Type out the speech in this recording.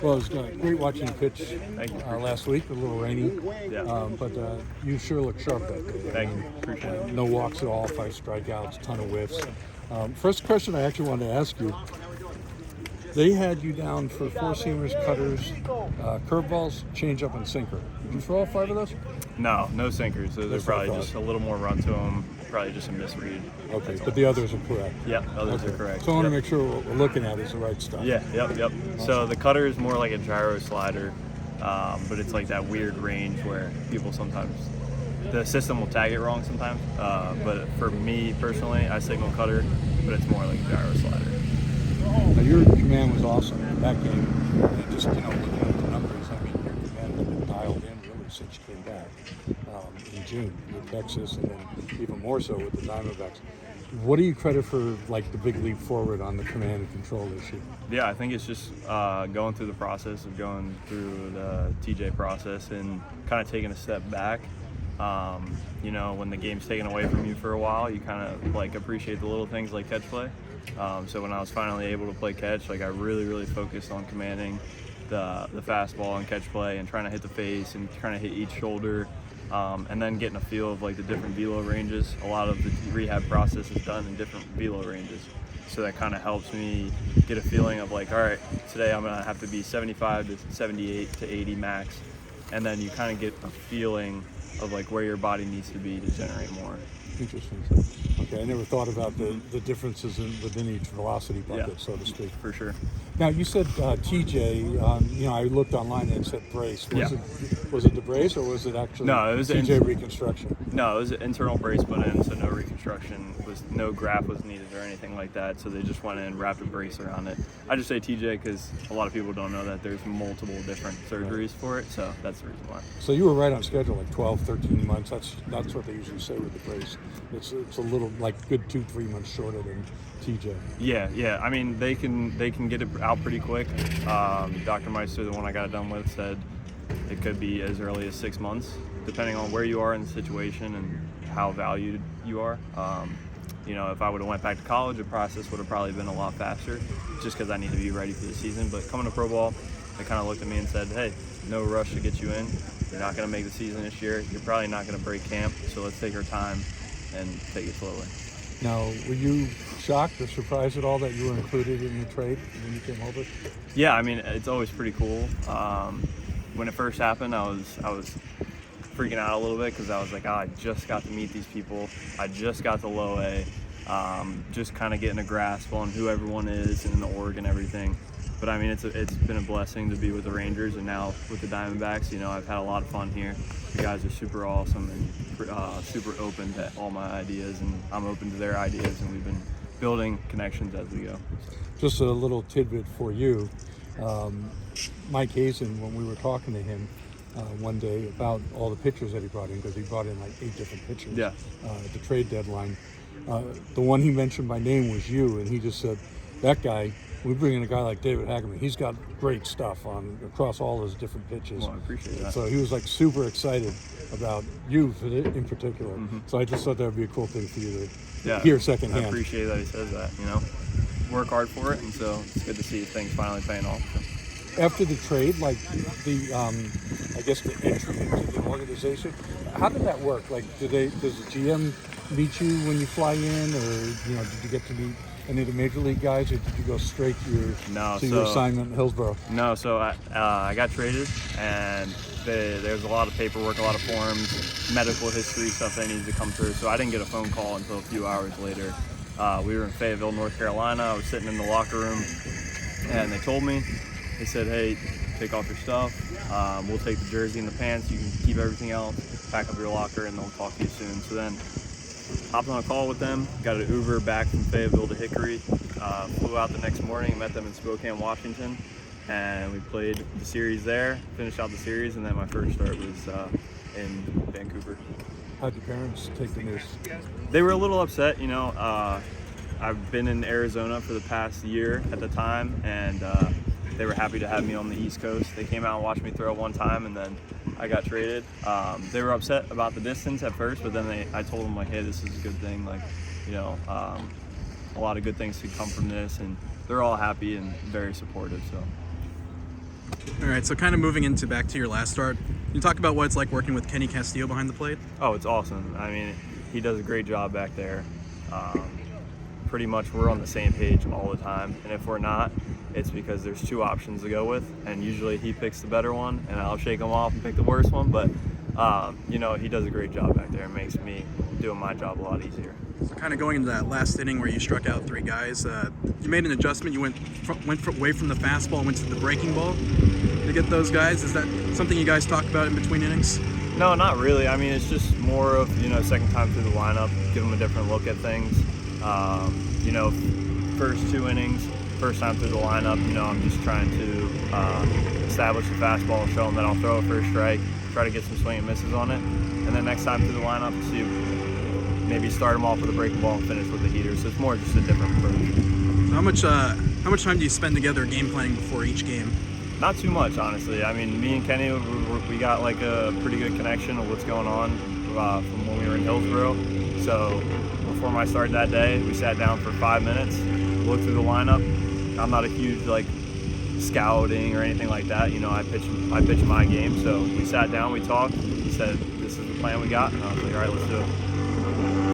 Well, it was great watching you pitch Thank you. last week. A little rainy, Yeah. but you sure looked sharp that day. Thank you. Appreciate it. No walks at all, 5 strikeouts, ton of whiffs. First question I actually wanted to ask you. They had you down for 4-seamers, cutters, curveballs, changeup, and sinker. Did you throw all 5 of those? No sinkers. So they're That's what I probably thought. just a little more run to them. Probably just a misread. Okay, but the others are correct. Yeah, others are correct. So I want to Yep. make sure what we're looking at is the right stuff. Yeah, yep. So the cutter is more like a gyro slider, but it's like that weird range where people sometimes, the system will tag it wrong sometimes. But for me personally, I signal cutter, but it's more like a gyro slider. Now, your command was awesome in that game. And just, looking at the numbers, I mean, your command has been dialed in really since you came back in June with Texas, and then even more so with the Diamondbacks. What do you credit for, like, the big leap forward on the command and control issue? Yeah, I think it's just going through the process of going through the TJ process and kind of taking a step back. When the game's taken away from you for a while, you kind of like appreciate the little things like catch play. So when I was finally able to play catch, like I really focused on commanding the fastball and catch play and trying to hit the face and trying to hit each shoulder. And then getting a feel of like the different velo ranges. A lot of the rehab process is done in different velo ranges. So that kind of helps me get a feeling of like, all right, today I'm gonna have to be 75 to 78 to 80 max. And then you kind of get a feeling of like where your body needs to be to generate more. Interesting. Okay, I never thought about the differences within each velocity bucket, so to speak. For sure. Now, you said TJ, I looked online and it said brace. Was it the brace or was it actually No, it was TJ reconstruction? No, it was an internal brace put in, so no reconstruction, no graft was needed or anything like that. So they just went in and wrapped a brace around it. I just say TJ because a lot of people don't know that there's multiple different surgeries for it, so that's the reason why. So you were right on schedule, like 12, 13 months. That's what they usually say with the brace. It's a little like good 2-3 months shorter than TJ. Yeah. I mean, they can get it out pretty quick. Dr. Meister, the one I got it done with, said it could be as early as 6 months, depending on where you are in the situation and how valued you are. If I would have went back to college, the process would have probably been a lot faster, just because I need to be ready for the season. But coming to pro ball, they kind of looked at me and said, "Hey, no rush to get you in. You're not going to make the season this year. You're probably not going to break camp. So let's take our time and take it slowly." Now, were you shocked or surprised at all that you were included in the trade when you came over? Yeah, I mean, it's always pretty cool. When it first happened, I was freaking out a little bit because I was like, I just got to meet these people. I just got to low A, just kind of getting a grasp on who everyone is and the org and everything. But I mean, it's been a blessing to be with the Rangers and now with the Diamondbacks. I've had a lot of fun here. You guys are super awesome and super open to all my ideas, and I'm open to their ideas, and we've been building connections as we go. Just a little tidbit for you. Mike Hazen, when we were talking to him one day about all the pitchers that he brought in, because he brought in like 8 different pitchers at the trade deadline. The one he mentioned by name was you, and he just said, that guy, we bring in a guy like David Hagaman. He's got great stuff across all those different pitches. Well, I appreciate that. So he was like super excited about you in particular. Mm-hmm. So I just thought that would be a cool thing for you to hear secondhand. I appreciate that he says that. Work hard for it, and so it's good to see things finally paying off. So. After the trade, like I guess the entry into the organization, how did that work? Like, does the GM meet you when you fly in, or did you get to meet any of the major league guys, or did you go straight to your assignment in Hillsborough? No, so I got traded, and there's a lot of paperwork, a lot of forms, medical history stuff that needed to come through. So I didn't get a phone call until a few hours later. We were in Fayetteville, North Carolina. I was sitting in the locker room, and they told me, they said, "Hey, take off your stuff. We'll take the jersey and the pants. You can keep everything else. Pack up your locker, and they'll talk to you soon." So then, hopped on a call with them. Got an Uber back from Fayetteville to Hickory. Flew out the next morning. Met them in Spokane, Washington, and we played the series there. Finished out the series, and then my first start was in Vancouver. How'd your parents take the news? They were a little upset. I've been in Arizona for the past year at the time, and they were happy to have me on the East Coast. They came out and watched me throw one time, and then I got traded. They were upset about the distance at first, but then I told them, like, hey, this is a good thing. Like, a lot of good things could come from this, and they're all happy and very supportive. So. right, so kind of moving into back to your last start, can you talk about what it's like working with Kenny Castillo behind the plate? Oh, it's awesome. I mean, he does a great job back there. Pretty much we're on the same page all the time, and if we're not, it's because there's two options to go with, and usually he picks the better one, and I'll shake him off and pick the worst one, but you know, he does a great job back there. It makes me doing my job a lot easier. So kind of going into that last inning where you struck out 3 guys, you made an adjustment. You went away from the fastball and went to the breaking ball to get those guys. Is that something you guys talk about in between innings? No, not really. I mean, it's just more of, you know, second time through the lineup, give them a different look at things. You know, first 2 innings, first time through the lineup, you know, I'm just trying to establish the fastball, show them that I'll throw a first strike, try to get some swing and misses on it, and then next time through the lineup, see maybe start them off with a breaking ball and finish with the heater. So it's more just a different approach. How much time do you spend together game planning before each game? Not too much, honestly. I mean, me and Kenny, we got like a pretty good connection of what's going on from when we were in Hillsborough. So before my start that day, we sat down for 5 minutes, looked through the lineup. I'm not a huge like scouting or anything like that. You know, I pitch my game. So we sat down, we talked. He said, "This is the plan we got," and I was like, "All right, let's do it."